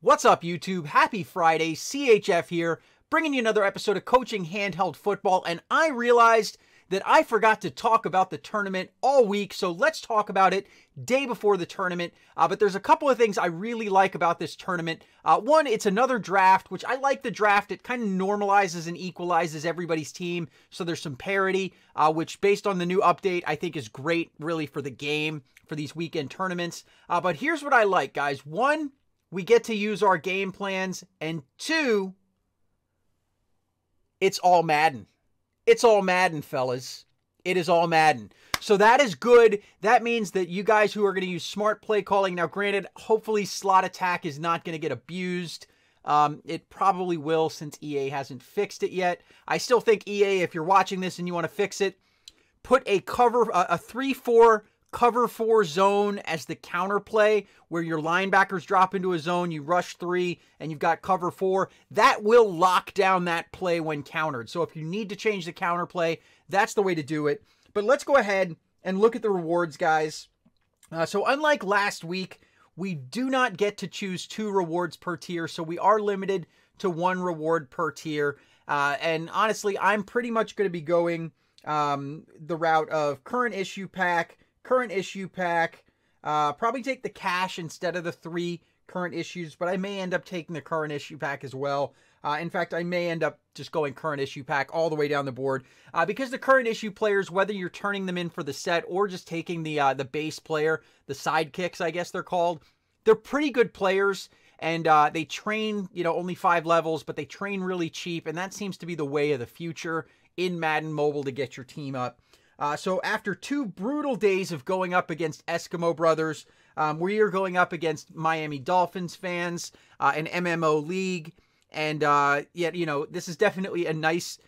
What's up, YouTube? Happy Friday. CHF here, bringing you another episode of Coaching Handheld Football. And I realized that I forgot to talk about the tournament all week, so let's talk about it day before the tournament. But there's a couple of things I really like about this tournament. One, it's another draft, which I like the draft. It kind of normalizes and equalizes everybody's team, so there's some parity, which based on the new update, I think is great, really, for the game, for these weekend tournaments. But here's what I like, guys. One, we get to use our game plans, and two, it's all Madden. It's all Madden, fellas. It is all Madden. So that is good. That means that you guys who are going to use smart play calling, now granted, hopefully slot attack is not going to get abused. It probably will since EA hasn't fixed it yet. I still think EA, if you're watching this and you want to fix it, put a 3-4 cover 4 zone as the counter play, where your linebackers drop into a zone, you rush 3, and you've got cover 4. That will lock down that play when countered. So if you need to change the counter play, that's the way to do it. But let's go ahead and look at the rewards, guys. So unlike last week, we do not get to choose 2 rewards per tier, so we are limited to 1 reward per tier. And honestly, I'm pretty much going to be going the route of current issue pack, probably take the cash instead of the 3 current issues, but I may end up taking the current issue pack as well. In fact, I may end up just going current issue pack all the way down the board, because the current issue players, whether you're turning them in for the set or just taking the base player, the sidekicks, I guess they're called, they're pretty good players, and they train, only 5 levels, but they train really cheap, and that seems to be the way of the future in Madden Mobile to get your team up. So after 2 brutal days of going up against Eskimo Brothers, we are going up against Miami Dolphins fans, an MMO league, and yet, this is definitely a nice,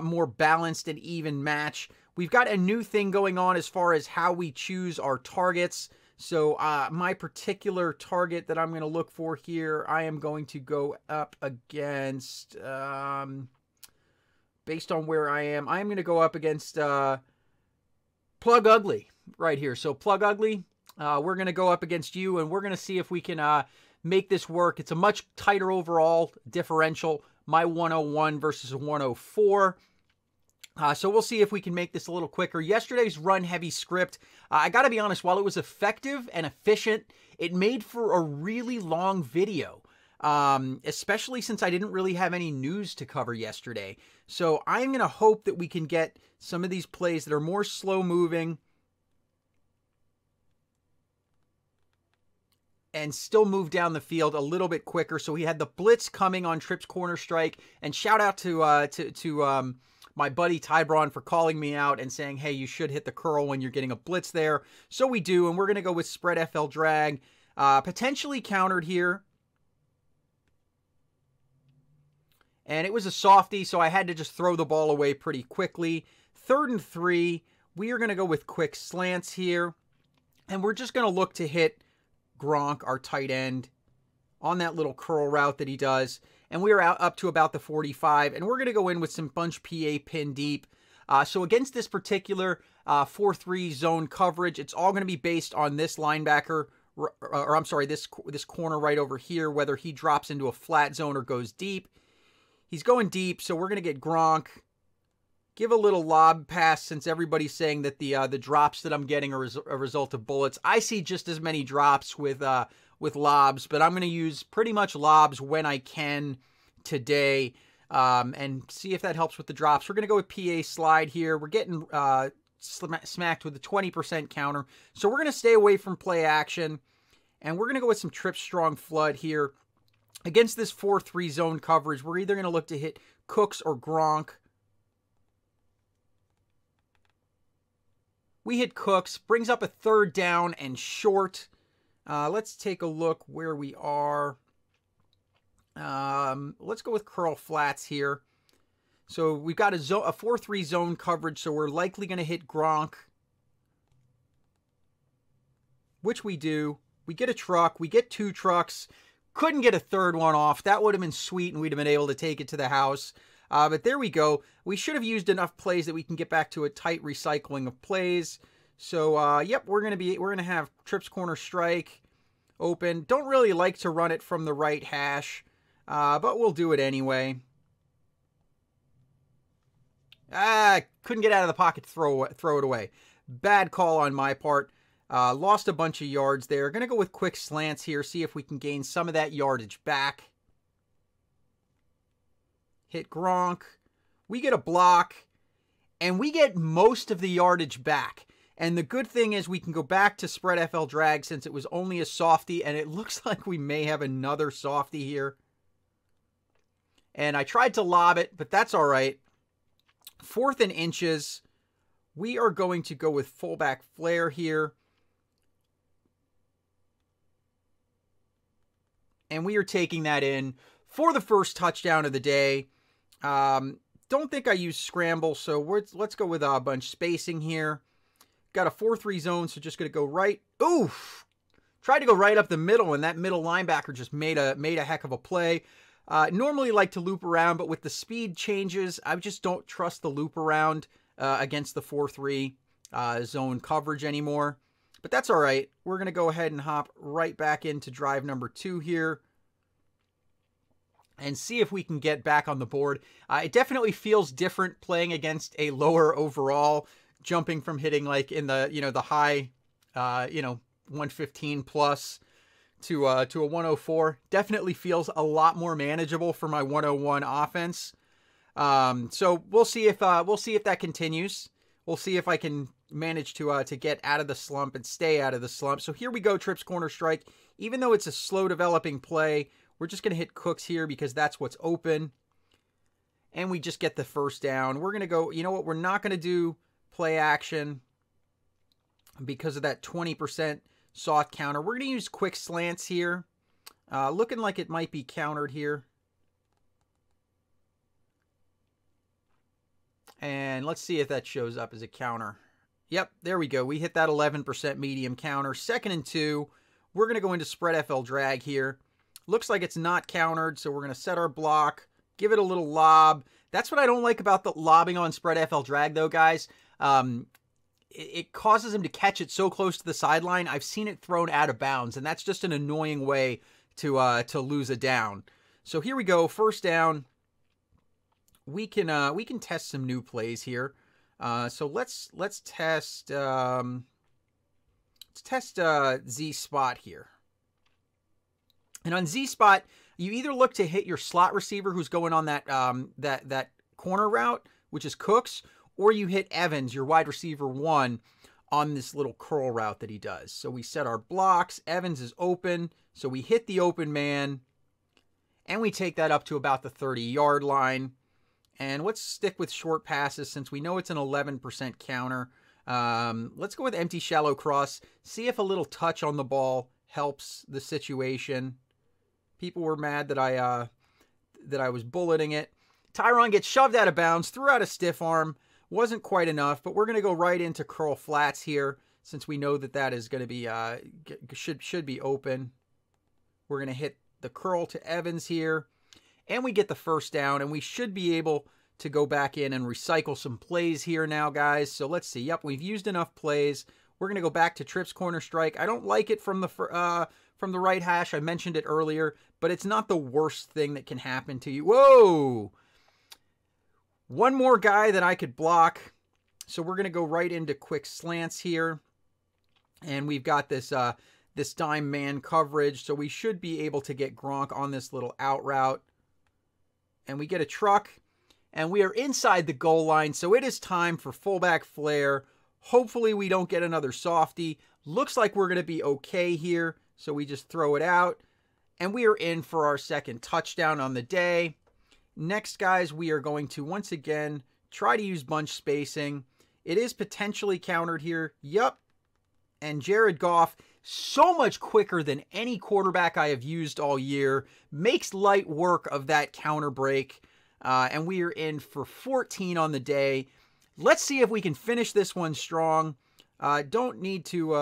more balanced and even match. We've got a new thing going on as far as how we choose our targets. So my particular target that I'm going to look for here, I am going to go up against, based on where I am going to go up against Plug Ugly right here. So Plug Ugly, we're going to go up against you, and we're going to see if we can make this work. It's a much tighter overall differential, my 101 versus a 104. So we'll see if we can make this a little quicker. Yesterday's run-heavy script, I got to be honest, while it was effective and efficient, it made for a really long video, especially since I didn't really have any news to cover yesterday. So I'm going to hope that we can get some of these plays that are more slow-moving and still move down the field a little bit quicker. So we had the blitz coming on Trips Corner Strike, and shout out to my buddy Ty Braun for calling me out and saying, hey, you should hit the curl when you're getting a blitz there. So we do, and we're going to go with Spread FL Drag. Potentially countered here. And it was a softie, so I had to just throw the ball away pretty quickly. 3rd and 3, we are going to go with quick slants here. And we're just going to look to hit Gronk, our tight end, on that little curl route that he does. And we are up to about the 45, and we're going to go in with some bunch PA pin deep. So against this particular 4-3 zone coverage, it's all going to be based on this linebacker, or I'm sorry, this corner right over here, whether he drops into a flat zone or goes deep. He's going deep, so we're going to get Gronk. Give a little lob pass, since everybody's saying that the drops that I'm getting are a result of bullets. I see just as many drops with lobs, but I'm going to use pretty much lobs when I can today, and see if that helps with the drops. We're going to go with PA slide here. We're getting smacked with a 20% counter, so we're going to stay away from play action, and we're going to go with some Trip Strong Flood here. Against this 4-3 zone coverage, we're either going to look to hit Cooks or Gronk. We hit Cooks, brings up a 3rd down and short. Let's take a look where we are. Let's go with curl flats here. So we've got a 4-3 zone coverage, so we're likely going to hit Gronk, which we do. We get a truck. We get 2 trucks. Couldn't get a 3rd one off. That would have been sweet, and we'd have been able to take it to the house. But there we go. We should have used enough plays that we can get back to a tight recycling of plays. So, yep, we're gonna have Trips Corner Strike open. Don't really like to run it from the right hash, but we'll do it anyway. Couldn't get out of the pocket to throw it away. Bad call on my part. Lost a bunch of yards there. Going to go with quick slants here, see if we can gain some of that yardage back. Hit Gronk. We get a block, and we get most of the yardage back. And the good thing is we can go back to spread FL drag since it was only a softie, and it looks like we may have another softie here. And I tried to lob it, but that's all right. 4th and inches. We are going to go with fullback flare here. And we are taking that in for the first touchdown of the day. Don't think I used scramble, so let's go with bunch spacing here. Got a 4-3 zone, so just going to go right. Oof! Tried to go right up the middle, and that middle linebacker just made a heck of a play. Normally like to loop around, but with the speed changes, I just don't trust the loop around against the 4-3 zone coverage anymore. But that's all right. We're going to go ahead and hop right back into drive number 2 here and see if we can get back on the board. It definitely feels different playing against a lower overall, jumping from hitting like in the, the high, 115 plus to a 104. Definitely feels a lot more manageable for my 101 offense. So we'll see if that continues. We'll see if I can manage to get out of the slump and stay out of the slump. So here we go, trips corner strike. Even though it's a slow developing play, we're just going to hit Cooks here because that's what's open. And we just get the first down. We're going to go, you know what? We're not going to do play action because of that 20% soft counter. We're going to use quick slants here. Looking like it might be countered here. And let's see if that shows up as a counter. Yep, there we go. We hit that 11% medium counter. 2nd and 2. We're going to go into spread FL drag here. Looks like it's not countered, so we're going to set our block, give it a little lob. That's what I don't like about the lobbing on spread FL drag, though, guys. It causes him to catch it so close to the sideline. I've seen it thrown out of bounds, and that's just an annoying way to lose a down. So here we go, first down. We can test some new plays here. So let's test Z spot here. And on Z spot, you either look to hit your slot receiver who's going on that that corner route, which is Cooks, or you hit Evans, your wide receiver 1, on this little curl route that he does. So we set our blocks. Evans is open, so we hit the open man, and we take that up to about the 30-yard line. And let's stick with short passes since we know it's an 11% counter. Let's go with empty shallow cross. See if a little touch on the ball helps the situation. People were mad that I was bulleting it. Tyron gets shoved out of bounds, threw out a stiff arm. Wasn't quite enough, but we're going to go right into curl flats here since we know that is going to be should be open. We're going to hit the curl to Evans here, and we get the first down, and we should be able to go back in and recycle some plays here now, guys. So let's see. Yep, we've used enough plays. We're going to go back to trips corner strike. I don't like it from the right hash. I mentioned it earlier, but it's not the worst thing that can happen to you. Whoa! One more guy that I could block. So we're going to go right into quick slants here. And we've got this this dime man coverage. So we should be able to get Gronk on this little out route. And we get a truck. And we are inside the goal line. So it is time for fullback flare. Hopefully we don't get another softie. Looks like we're going to be okay here. So we just throw it out. And we are in for our second touchdown on the day. Next, guys, we are going to, once again, try to use bunch spacing. It is potentially countered here. Yup. And Jared Goff, so much quicker than any quarterback I have used all year, makes light work of that counter break. And we are in for 14 on the day. Let's see if we can finish this one strong. Don't need to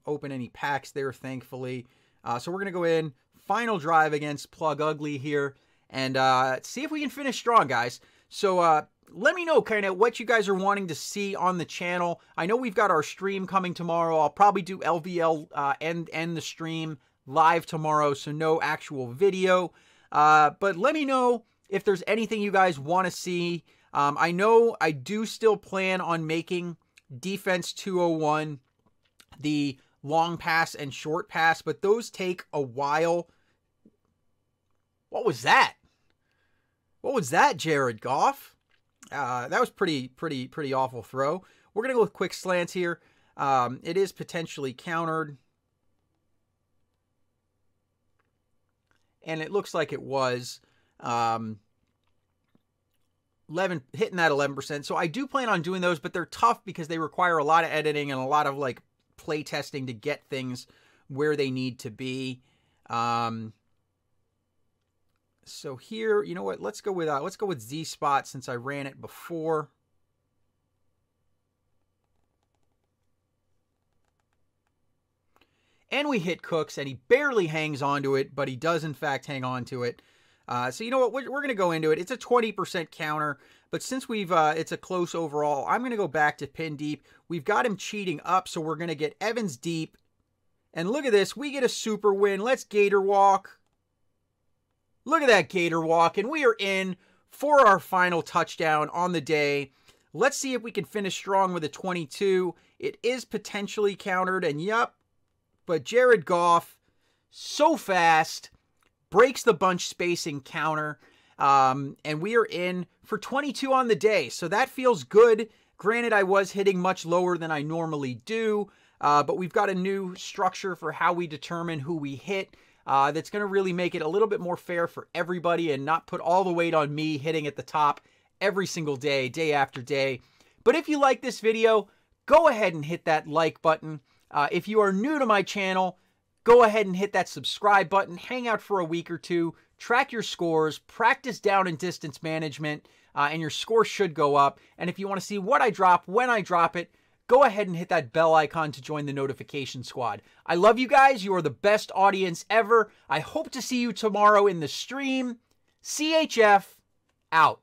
open any packs there, thankfully. So we're going to go in. Final drive against Plug Ugly here. And see if we can finish strong, guys. So let me know kind of what you guys are wanting to see on the channel. I know we've got our stream coming tomorrow. I'll probably do LVL end the stream live tomorrow, so no actual video. But let me know if there's anything you guys want to see. I know I do still plan on making Defense 201 the long pass and short pass, but those take a while. What was that? What was that, Jared Goff? That was pretty awful throw. We're going to go with quick slants here. It is potentially countered. And it looks like it was. 11 hitting that 11%. So I do plan on doing those, but they're tough because they require a lot of editing and a lot of like play testing to get things where they need to be. So here, you know what? Let's go with Z spot since I ran it before. And we hit Cooks, and he barely hangs onto it, but he does in fact hang on to it. So you know what? We're going to go into it. It's a 20% counter, but since we've it's a close overall, I'm going to go back to pin deep. We've got him cheating up, so we're going to get Evans deep. And look at this. We get a super win. Let's Gator walk. Look at that Gator walk, and we are in for our final touchdown on the day. Let's see if we can finish strong with a 22. It is potentially countered, and yep. But Jared Goff, so fast, breaks the bunch spacing counter, and we are in for 22 on the day. So that feels good. Granted, I was hitting much lower than I normally do, but we've got a new structure for how we determine who we hit. That's going to really make it a little bit more fair for everybody and not put all the weight on me hitting at the top every single day, day after day. But if you like this video, go ahead and hit that like button. If you are new to my channel, go ahead and hit that subscribe button. Hang out for a week or two. Track your scores. Practice down and distance management, and your score should go up. And if you want to see what I drop, when I drop it, go ahead and hit that bell icon to join the notification squad. I love you guys. You are the best audience ever. I hope to see you tomorrow in the stream. CHF out.